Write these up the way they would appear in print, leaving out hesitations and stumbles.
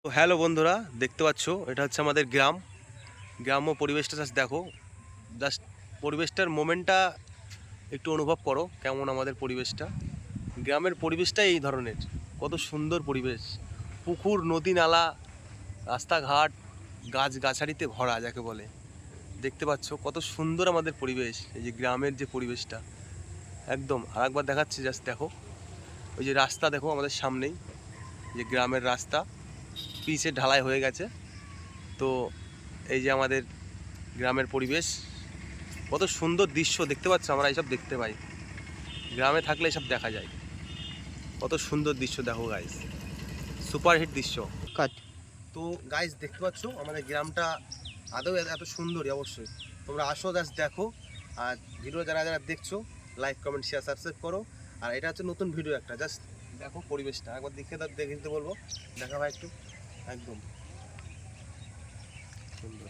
তো হ্যালো বন্ধুরা, দেখতে পাচ্ছ এটা হচ্ছে আমাদের গ্রাম্য পরিবেশটা জাস্ট দেখো। জাস্ট পরিবেশটার মোমেন্টটা একটু অনুভব করো, কেমন আমাদের পরিবেশটা। গ্রামের পরিবেশটাই এই ধরনের, কত সুন্দর পরিবেশ। পুকুর, নদী, নালা, রাস্তাঘাট, গাছগাছালিতে ভরা যাকে বলে। দেখতে পাচ্ছ কত সুন্দর আমাদের পরিবেশ, এই যে গ্রামের যে পরিবেশটা একদম। আর একবার দেখাচ্ছি, জাস্ট দেখো ওই যে রাস্তা দেখো আমাদের সামনেই, যে গ্রামের রাস্তা পিচে ঢালাই হয়ে গেছে। তো এই যে আমাদের গ্রামের পরিবেশ, কত সুন্দর দৃশ্য দেখতে পাচ্ছ। আমরা এইসব দেখতে পাই, গ্রামে থাকলে এসব দেখা যায়। কত সুন্দর দৃশ্য দেখো গাইস, সুপারহিট দৃশ্য। কাট তো গাইস দেখতে পাচ্ছ আমাদের গ্রামটা আদৌ এত সুন্দরই। অবশ্যই তোমরা আসো, জাস্ট দেখো। আর ভিডিও যারা যারা দেখছো, লাইক কমেন্ট শেয়ার সাবস্ক্রাইব করো। আর এটা হচ্ছে নতুন ভিডিও একটা, জাস্ট দেখো পরিবেশটা একবার দেখে দিতে বলবো। দেখা ভাই একটু, একদম সুন্দর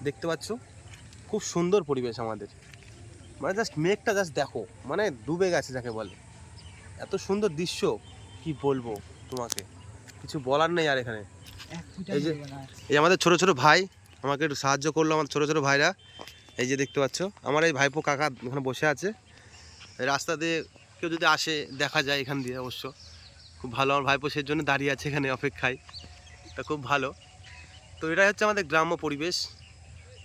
দেখতে পাচ্ছ, খুব সুন্দর পরিবেশ আমাদের। মানে জাস্ট মেঘটা জাস্ট দেখো, মানে ডুবে গেছে যাকে বলে। এত সুন্দর দৃশ্য, কি বলবো তোমাকে, কিছু বলার নেই। আর এখানে এই যে এই আমাদের ছোট ছোট ভাই আমাকে একটু সাহায্য করলো, আমার ছোট ছোট ভাইরা। এই যে দেখতে পাচ্ছ আমার এই ভাইপো কাকা ওখানে বসে আছে। এই রাস্তা দিয়ে কেউ যদি আসে দেখা যায় এখান দিয়ে, অবশ্য খুব ভালো। আমার ভাইপো সেই জন্য দাঁড়িয়ে আছে এখানে অপেক্ষায়, তা খুব ভালো। তো এটাই হচ্ছে আমাদের গ্রাম্য পরিবেশ।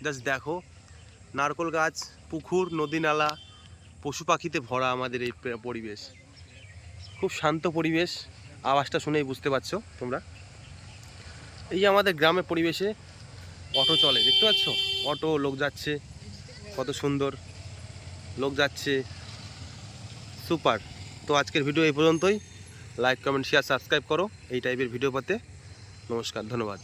জাস্ট দেখো, নারকেল গাছ, পুকুর, নদী, নালা, পশু পাখিতে ভরা আমাদের এই পরিবেশ। খুব শান্ত পরিবেশ, আওয়াজটা শুনেই বুঝতে পারছো তোমরা। এই যে আমাদের গ্রামের পরিবেশে অটো চলে, দেখতে পাচ্ছ, অটো, লোক যাচ্ছে, কত সুন্দর লোক যাচ্ছে, সুপার। তো আজকের ভিডিও এই পর্যন্তই। লাইক কমেন্ট শেয়ার সাবস্ক্রাইব করো এই টাইপের ভিডিও পেতে। নমস্কার, ধন্যবাদ।